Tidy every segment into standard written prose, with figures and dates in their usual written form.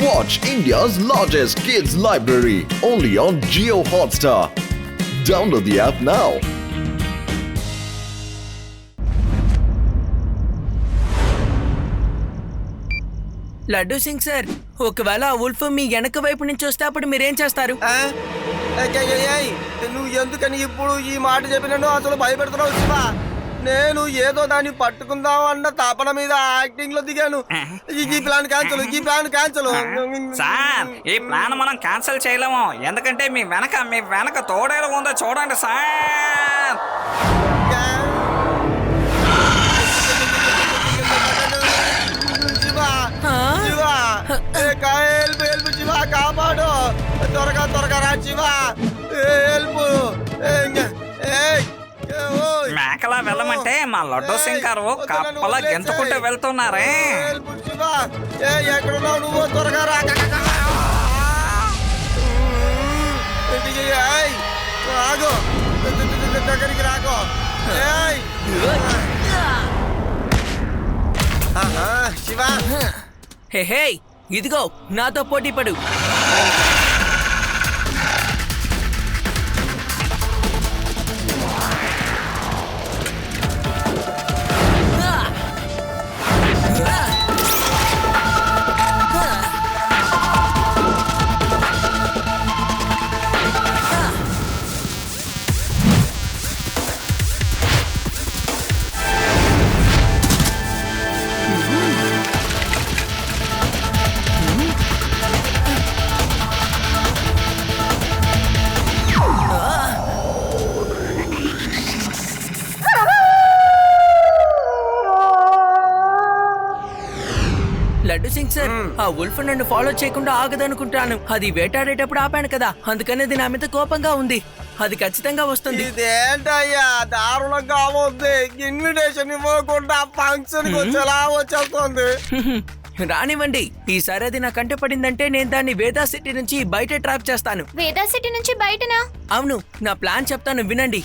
Watch India's largest kids library only on Jio Hotstar. Download the app now. Laddu Singh sir, ఒకవేళ ఆ wolf మీ వెనక వైపు నుంచి వస్తే అప్పుడు మీరేం చేస్తారు? నువ్వు ఎందుకని ఇప్పుడు ఈ మాట చెప్పినను అసలు భయపెడుతున్నావు శివా? నేను ఏదో దాన్ని పట్టుకుందాం అన్న తాపన మీద యాక్టింగ్ లో దిగాను. ఈ ప్లాన్ క్యాన్సల్, ఈ ప్లాన్ క్యాన్సల్. సార్, ఈ ప్లాన్ మనం క్యాన్సిల్ చేయలేము. ఎందుకంటే మీ వెనక తోడేలు ఉందో చూడండి సార్. శివా కాపాడు, త్వరగా త్వరగా రా శివా, హెల్ప్. మేకలా వెళ్ళమంటే మా లడ్డు సింగ్ గారు కప్పలా గెంతుకుంటూ వెళ్తున్నారే. శివా ఎక్కడున్నావు నువ్వు? త్వరగా రా. రాగో, దగ్గరికి రాగో. శివా హే, ఇదిగో నాతో పోటీ పడు. లడ్డు సింగ్ సార్, ఆ ఉల్ఫ్ నన్ను ఫాలో చేయకుండా ఆగదనుకుంటాను. అది వేటాడేటప్పుడు ఆపాను కదా, అందుకనేది నా మీద కోపంగా ఉంది. అది ఖచ్చితంగా వస్తుంది. ఇదేంటయ్యా దారుణంగా ఉంది. ఇన్విటేషన్ ఇవ్వకుండా ఫంక్షన్ వచ్చేలా వచ్చేస్తుంది. రానివ్వండి, ఈసారి అది నా కంట పడిందంటే నేను దాన్ని వేదా సిటీ నుంచి బయట ట్రాప్ చేస్తాను. వేదా సిటీ నుంచి బయటనా? అవును, నా ప్లాన్ చెప్తాను వినండి.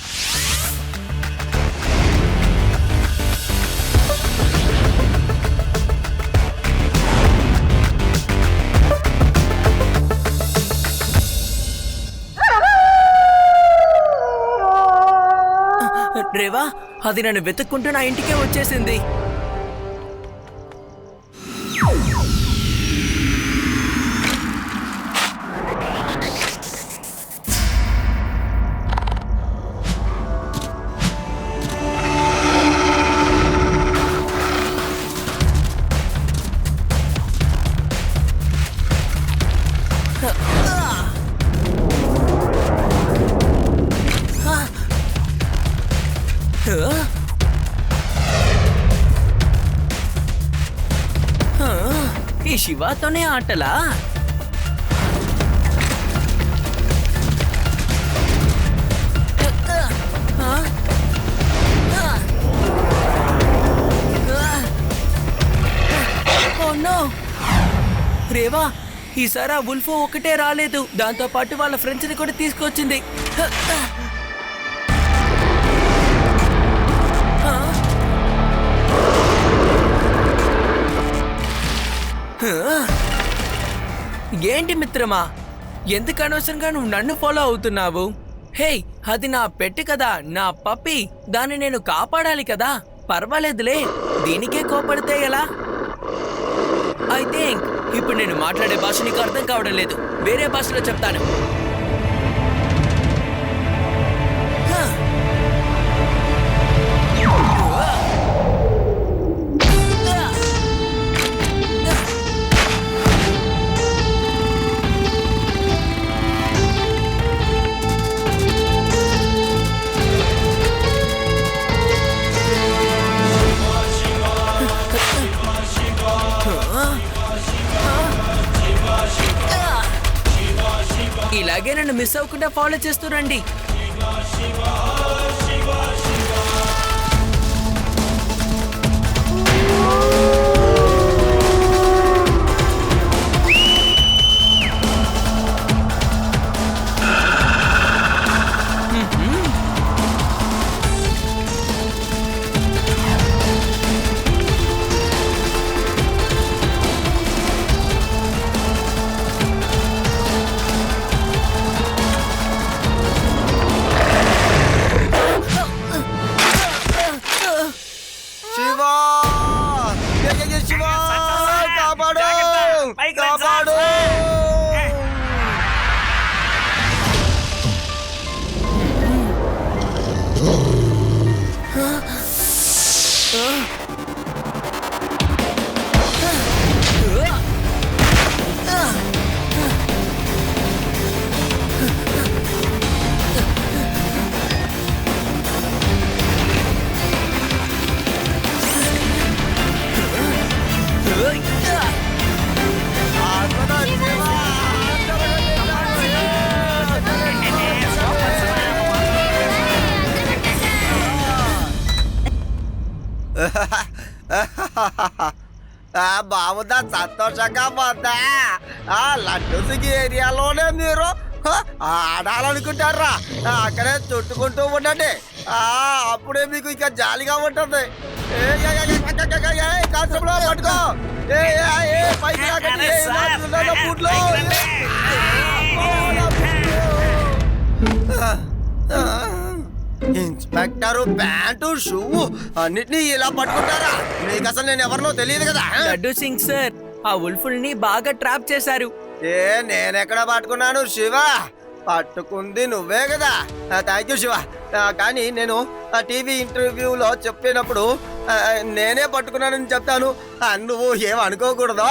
రేవా, అది నన్ను వెతుక్కుంటూ నా ఇంటికే వచ్చేసింది. ఈ శివాతోనే ఆటలా? రేవా, ఈసారి ఆ ఉల్ఫ్ ఒకటే రాలేదు, దాంతో పాటు వాళ్ళ ఫ్రెండ్స్ ని కూడా తీసుకొచ్చింది. ఏంటి మిత్రమా, ఎందుకు అనవసరంగా నువ్వు నన్ను ఫాలో అవుతున్నావు? హే, అది నా పెట్టి కదా, నా పప్పి. దాన్ని నేను కాపాడాలి కదా. పర్వాలేదులే, దీనికే కోపడితే ఎలా? ఐ థింక్ ఇప్పుడు నేను మాట్లాడే భాష నీకు అర్థం కావడం లేదు. వేరే భాషలో చెప్తాను. ఇలాగే నన్ను మిస్ అవ్వకుండా ఫాలో చేస్తూ రండి. పైకి రండి సార్. కాపాడు. ఆగరా శివ, బాగుందా, సంతోషంగా పోతా. లడ్డు సిగి ఏరియాలోనే మీరు ఆడాలనుకుంటారా? అక్కడే చుట్టుకుంటూ ఉండండి. అప్పుడే మీకు ఇంకా జాలిగా ఉంటుంది. కాన్స్టేబుల్ పట్టుకో. పైకి రాకండి. అరే సార్, నా బూట్లో. ఇన్స్పెక్టరు ప్యాంటు షూ అన్నిటినీ ఇలా పట్టుకుంటారా? మీకు అసలు నేను ఎవరినో తెలియదు కదా. లడ్డు సింగ్ సార్, ఆ ఉల్ఫుల్ని బాగా ట్రాప్ చేశారు. నేనెక్కడ పట్టుకున్నాను శివ? పట్టుకుంది నువ్వే కదా. Thank you Shiva. కానీ నేను ఆ టీవీ ఇంటర్వ్యూలో చెప్పినప్పుడు నేనే పట్టుకున్నానని చెప్తాను. నువ్వు ఏమనుకోకూడదు.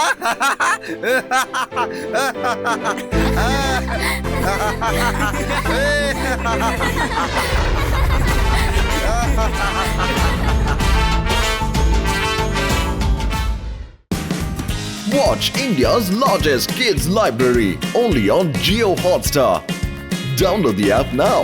Watch India's largest kids library only on Geo Hotstar. Download the app now.